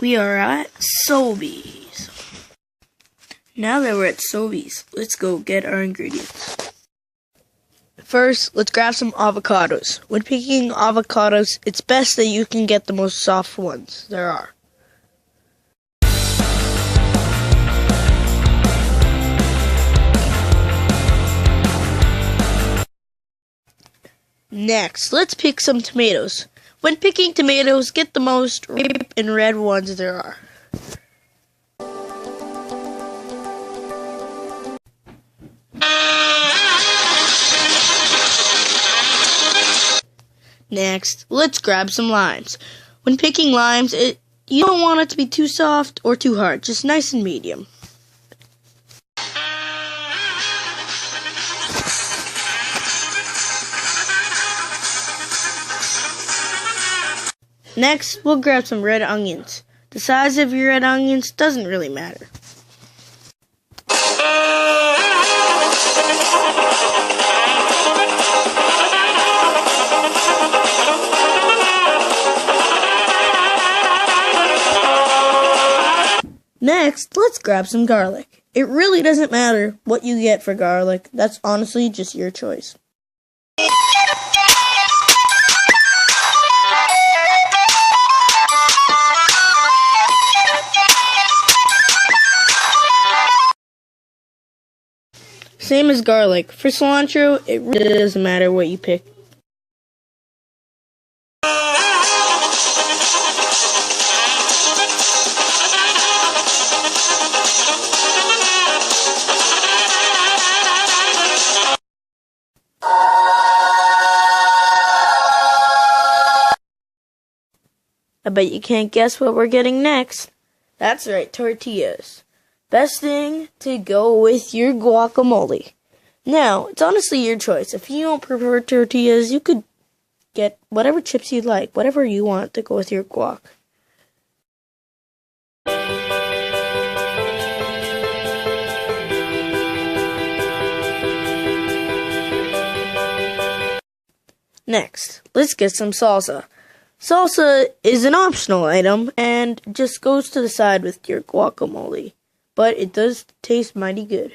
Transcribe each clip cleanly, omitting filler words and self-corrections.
we are at Sobeys. Now that we're at Sobeys, let's go get our ingredients. First, let's grab some avocados. When picking avocados, it's best that you can get the most soft ones there are. Next, let's pick some tomatoes. When picking tomatoes, get the most ripe and red ones there are. Next, let's grab some limes. When picking limes, you don't want it to be too soft or too hard, just nice and medium. Next, we'll grab some red onions. The size of your red onions doesn't really matter. Next, let's grab some garlic. It really doesn't matter what you get for garlic. That's honestly just your choice. Same as garlic. For cilantro, it really doesn't matter what you pick. I bet you can't guess what we're getting next. That's right, tortillas. Best thing to go with your guacamole. Now, it's honestly your choice. If you don't prefer tortillas, you could get whatever chips you like, whatever you want to go with your guac. Next, let's get some salsa. Salsa is an optional item and just goes to the side with your guacamole, but it does taste mighty good.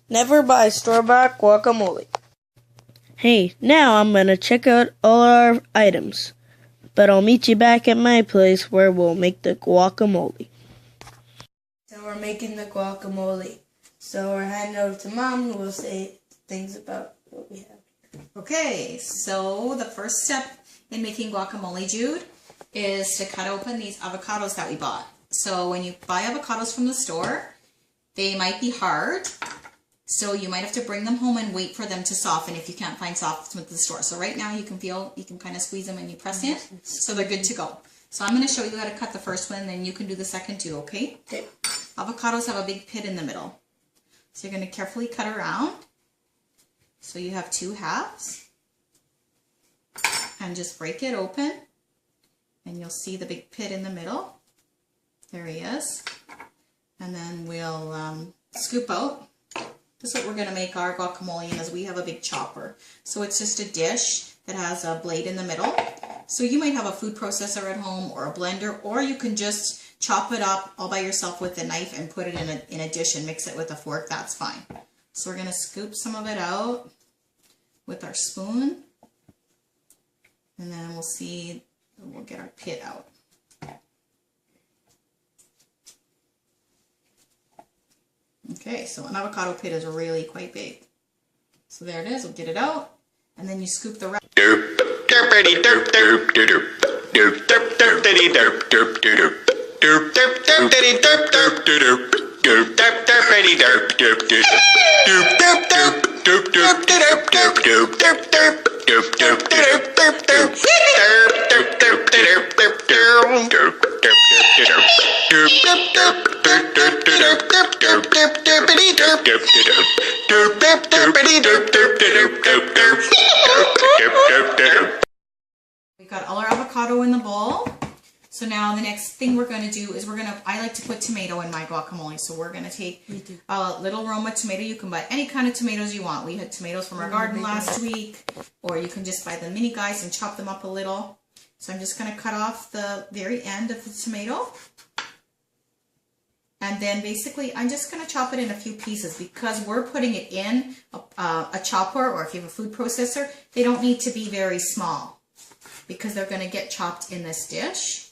Never buy store-bought guacamole. Hey, now I'm gonna check out all our items, but I'll meet you back at my place where we'll make the guacamole. So we're making the guacamole. So we're handing over to Mom, who will say things about what we have here. Okay, so the first step in making guacamole, Jude, is to cut open these avocados that we bought. So when you buy avocados from the store, they might be hard. So you might have to bring them home and wait for them to soften if you can't find soft at the store. So right now you can kind of squeeze them and you press it, so they're good to go. So I'm going to show you how to cut the first one, and then you can do the second too, okay? Okay. Avocados have a big pit in the middle. So you're going to carefully cut around. So you have two halves. And just break it open. And you'll see the big pit in the middle. There he is. And then we'll scoop out. This is what we're going to make our guacamole in, as we have a big chopper. So it's just a dish that has a blade in the middle. So you might have a food processor at home or a blender, or you can just chop it up all by yourself with a knife and put it in a dish and mix it with a fork. That's fine. So we're going to scoop some of it out with our spoon. And then we'll get our pit out. Okay, so an avocado pit is really quite big. So there it is, we'll get it out. And then you scoop the rest. We got all our avocado in the bowl. So now the next thing we're going to do is I like to put tomato in my guacamole. So we're going to take a little Roma tomato. You can buy any kind of tomatoes you want. We had tomatoes from our garden last week, or you can just buy the mini guys and chop them up a little. So I'm just going to cut off the very end of the tomato. And then basically I'm just going to chop it in a few pieces because we're putting it in a chopper, or if you have a food processor, they don't need to be very small because they're going to get chopped in this dish.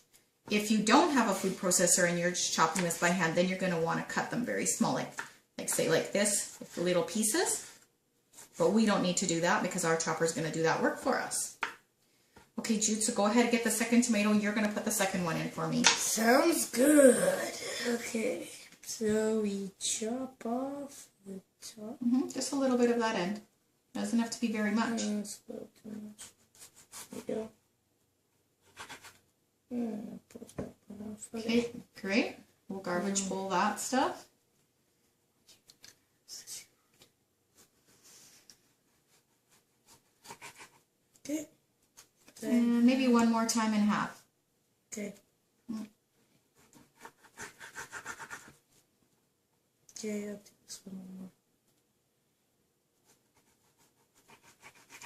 If you don't have a food processor and you're just chopping this by hand, then you're going to want to cut them very small, like say like this, with little pieces. But we don't need to do that because our chopper is going to do that work for us. Okay, Jude, so go ahead and get the second tomato. You're going to put the second one in for me. Sounds good. Okay, so we chop off the top. Just a little bit of that end. Doesn't have to be very much. That's a little too much. There you go. Okay, great. We'll garbage bowl that stuff. Okay. And maybe one more time in half. Okay. Okay, I'll do this one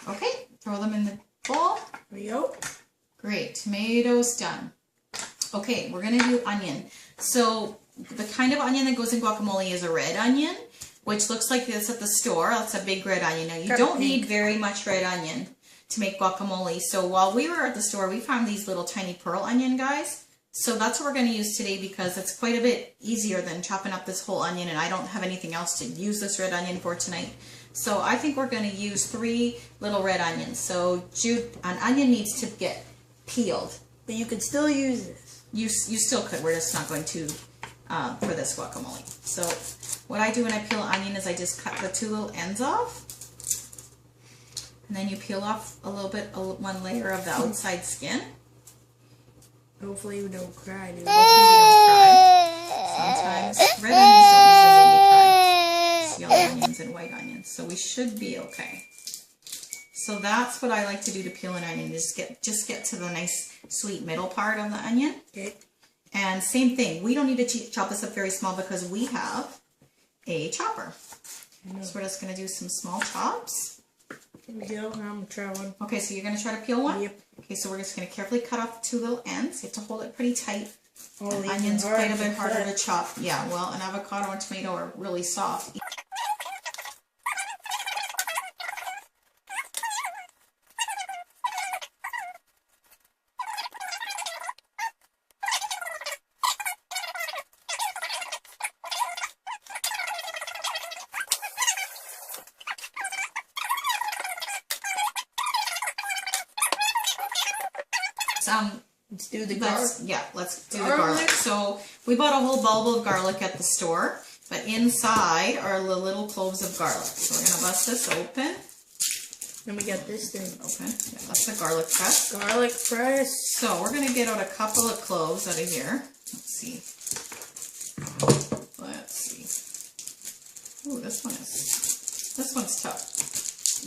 more. Okay, throw them in the bowl. There we go. Great, tomatoes done. Okay, we're gonna do onion. So the kind of onion that goes in guacamole is a red onion, which looks like this at the store. That's a big red onion. Now you don't need very much red onion to make guacamole. So while we were at the store, we found these little tiny pearl onion guys. So that's what we're gonna use today because it's quite a bit easier than chopping up this whole onion, and I don't have anything else to use this red onion for tonight. So I think we're gonna use 3 little red onions. So Jude, an onion needs to get peeled. But you could still use this. You still could. We're just not going to for this guacamole. So what I do when I peel an onion is I just cut the 2 little ends off. And then you peel off a little bit, one layer of the outside skin. Hopefully you don't cry, dude. Hopefully you don't cry. Sometimes red onions don't usually make me cry. It's yellow onions and white onions. So we should be okay. So that's what I like to do to peel an onion, is just get to the nice sweet middle part of the onion. Okay. And same thing, we don't need to chop this up very small because we have a chopper. So we're just going to do some small chops. Here we go. I'm going to try one. Okay, so you're going to try to peel one? Yep. Okay, so we're just going to carefully cut off the 2 little ends. You have to hold it pretty tight. Oh, An onion's quite a bit harder to chop. Yeah, well, an avocado and tomato are really soft. Let's do the garlic. Let's do the garlic. So we bought a whole bulb of garlic at the store, but inside are the little cloves of garlic. So we're going to bust this open. Then we got this thing. Open. Yeah, that's the garlic press. Garlic press. So we're going to get out a couple of cloves out of here. Let's see. Ooh, this one's tough.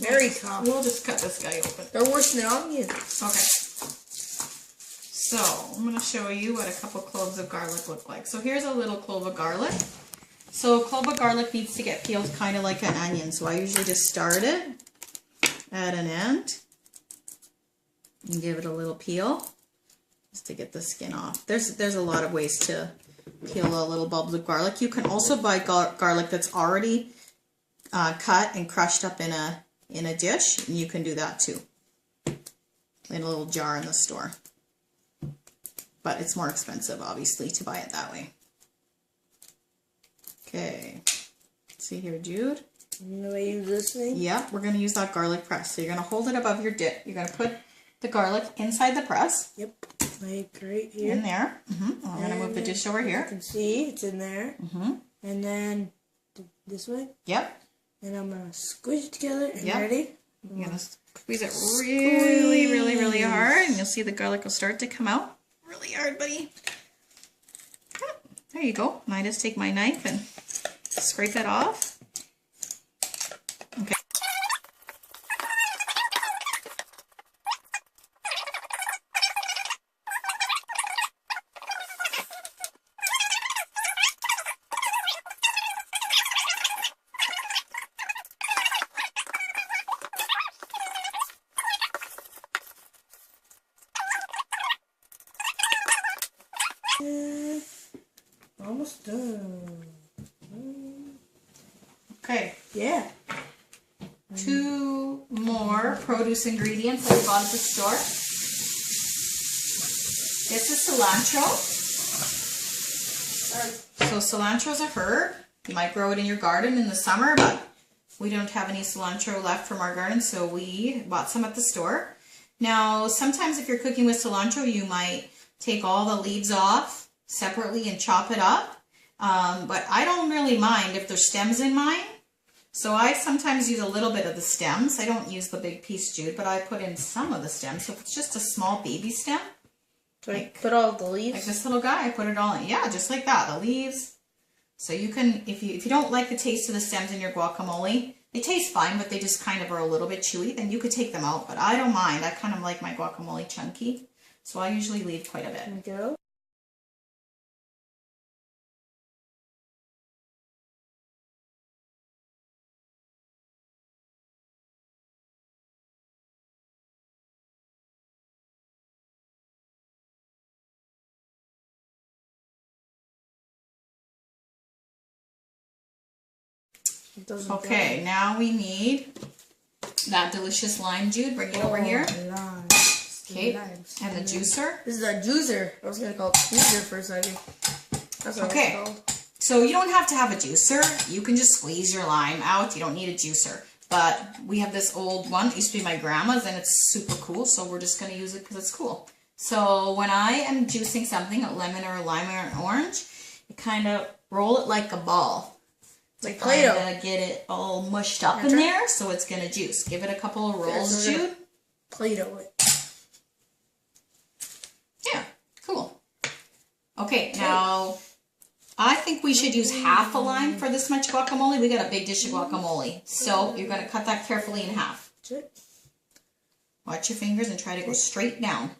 Very tough. We'll just cut this guy open. They're worse than onions. Okay. So, I'm going to show you what a couple cloves of garlic look like. So here's a little clove of garlic. So a clove of garlic needs to get peeled kind of like an onion. So I usually just start it at an end and give it a little peel just to get the skin off. There's a lot of ways to peel a little bulbs of garlic. You can also buy garlic that's already cut and crushed up in a dish, and you can do that too in a little jar in the store. But it's more expensive, obviously, to buy it that way. Okay. See here, Jude? The way you listening? Yep, we're going to use that garlic press. So you're going to hold it above your dip. You're going to put the garlic inside the press. Yep, like right here. In there. I'm going to move the dish over here. You can see it's in there. And then this way. Yep. And I'm going to squish it together. And ready? You're going to squeeze it really, really, really hard. And you'll see the garlic will start to come out really hard, buddy. Yep. There you go. And I just take my knife and scrape it off. Okay. Almost done. Okay. Yeah. 2 more produce ingredients that we bought at the store. This is cilantro. So cilantro is a herb. You might grow it in your garden in the summer, but we don't have any cilantro left from our garden, so we bought some at the store. Now, sometimes if you're cooking with cilantro, you might take all the leaves off separately and chop it up. But I don't really mind if there's stems in mine. So I sometimes use a little bit of the stems. I don't use the big piece, Jude, but I put in some of the stems. So if it's just a small baby stem, so like, put all the leaves? Like this little guy, I put it all in. Yeah, just like that, the leaves. So you can, if you don't like the taste of the stems in your guacamole, they taste fine, but they just kind of are a little bit chewy, then you could take them out. But I don't mind. I kind of like my guacamole chunky. So I usually leave quite a bit. There you go. Okay, now we need that delicious lime, Jude. Bring it over here. Lime. Okay, and the juicer. This is a juicer. I was going to call it juicer for a second. That's what okay, it's called. So you don't have to have a juicer. You can just squeeze your lime out. You don't need a juicer. But we have this old one. It used to be my grandma's, and it's super cool. So we're just going to use it because it's cool. So when I am juicing something, a lemon or a lime or an orange, you kind of roll it like a ball. Like Play-Doh. Get it all mushed up in there, so it's going to juice. Give it a couple of rolls, Jude. Play-Doh it. Yeah, cool. Okay, now I think we should use half a lime for this much guacamole. We got a big dish of guacamole. So you're going to cut that carefully in half. Watch your fingers and try to go straight down.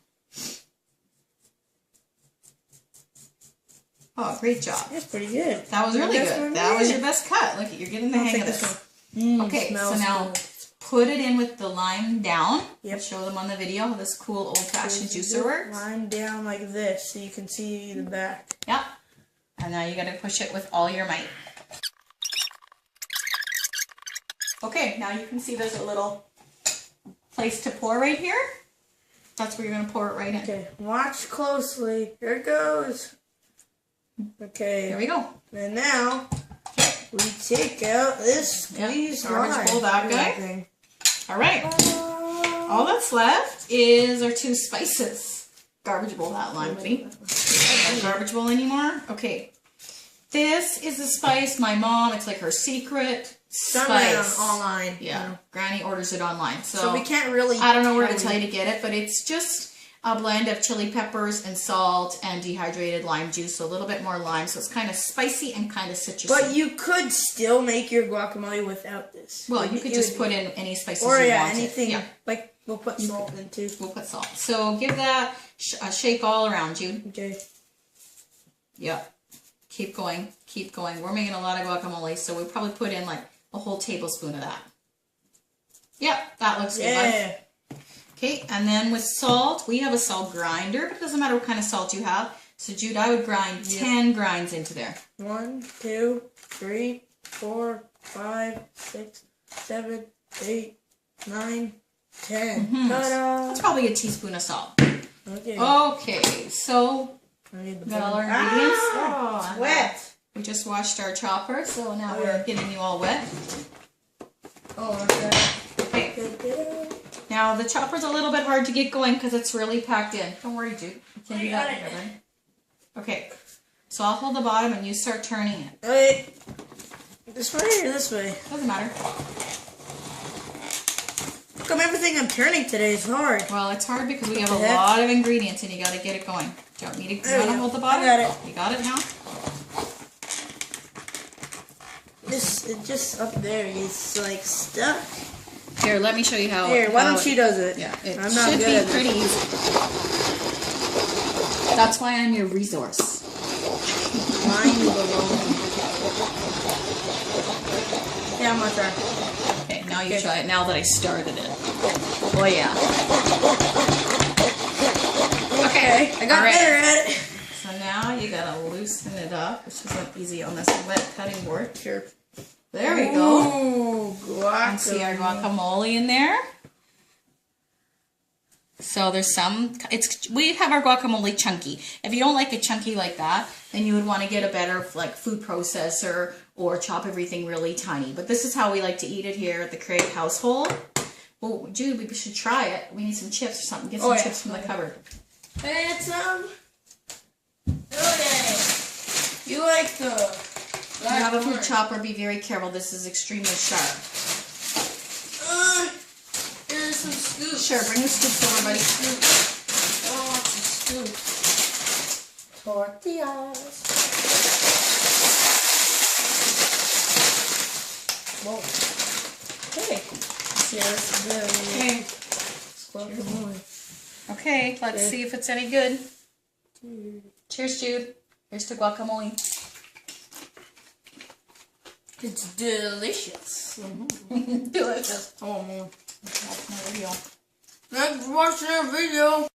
Oh, great job. That's pretty good. That was really good. That was your best cut. Look, you're getting the hang of this. Okay, so now put it in with the lime down. Yep. Show them on the video how this cool old-fashioned juicer works. Lime down like this so you can see the back. Yep. And now you got to push it with all your might. Okay, now you can see there's a little place to pour right here. That's where you're going to pour it right in. Okay, watch closely. Here it goes. Okay. There we go. And now we take out this squeeze garbage bowl, that guy. All right. All that's left is our 2 spices. Garbage bowl, that lime, buddy. Garbage bowl anymore? Okay. This is a spice my mom, it's like her secret spice. Online. Yeah. Granny orders it online. So we can't really. I don't know where to tell you to get it, but it's just a blend of chili peppers and salt and dehydrated lime juice, so a little bit more lime, so it's kind of spicy and kind of citrusy. But you could still make your guacamole without this. Well, you could just put in any spices you want. Anything. Yeah. Like, we'll put salt in too. We'll put salt. So give that a shake all around, Jude. Okay. Yep. Keep going. Keep going. We're making a lot of guacamole, so we'll probably put in like a whole tablespoon of that. Yep, that looks good. Yeah. Okay, and then with salt, we have a salt grinder, but it doesn't matter what kind of salt you have. So, Jude, I would grind 10 grinds into there. 1, 2, 3, 4, 5, 6, 7, 8, 9, 10. Mm-hmm. Ta-da! That's probably a teaspoon of salt. Okay. Okay, so I need the got all our bottom. ingredients. Ah, it's wet. We just washed our chopper, so now we're getting you all wet. Oh, okay. Okay. Now the chopper's a little bit hard to get going because it's really packed in. Don't worry, Jude. You can do that together. Okay. So I'll hold the bottom and you start turning it. Wait. This way or this way? Doesn't matter. How come everything I'm turning today is hard? Well, it's hard because we have a lot of ingredients and you got to get it going. Do you want me to hold the bottom? I got it. You got it now? It's just up there. It's like stuck. Here, let me show you how. Here, why don't she does it? Yeah, it I'm not should good be at this. pretty easy. That's why I'm your resource. Mine alone. Yeah, I'm not there. Okay, now you try it. Now that I started it. Oh yeah. Okay, I got better at it. So now you gotta loosen it up, which isn't easy on this wet cutting board. Here. There we go. Ooh, guacamole. And see our guacamole in there. So there's some. We have our guacamole chunky. If you don't like it chunky like that, then you would want to get a better like food processor or chop everything really tiny. But this is how we like to eat it here at the Craig household. Oh, Jude, we should try it. We need some chips or something. Get some chips from the cupboard. And some. Okay. You like the. If you have a food chopper, be very careful. This is extremely sharp. Here's some scoops. Sure, bring the scoops over, buddy. I want some scoops. Tortillas. Whoa. Okay. Cheers. Okay. Okay, let's see if it's any good. Cheers, Jude. Here's to guacamole. It's delicious. Delicious. Oh, man. That's my video. Thanks for watching our video.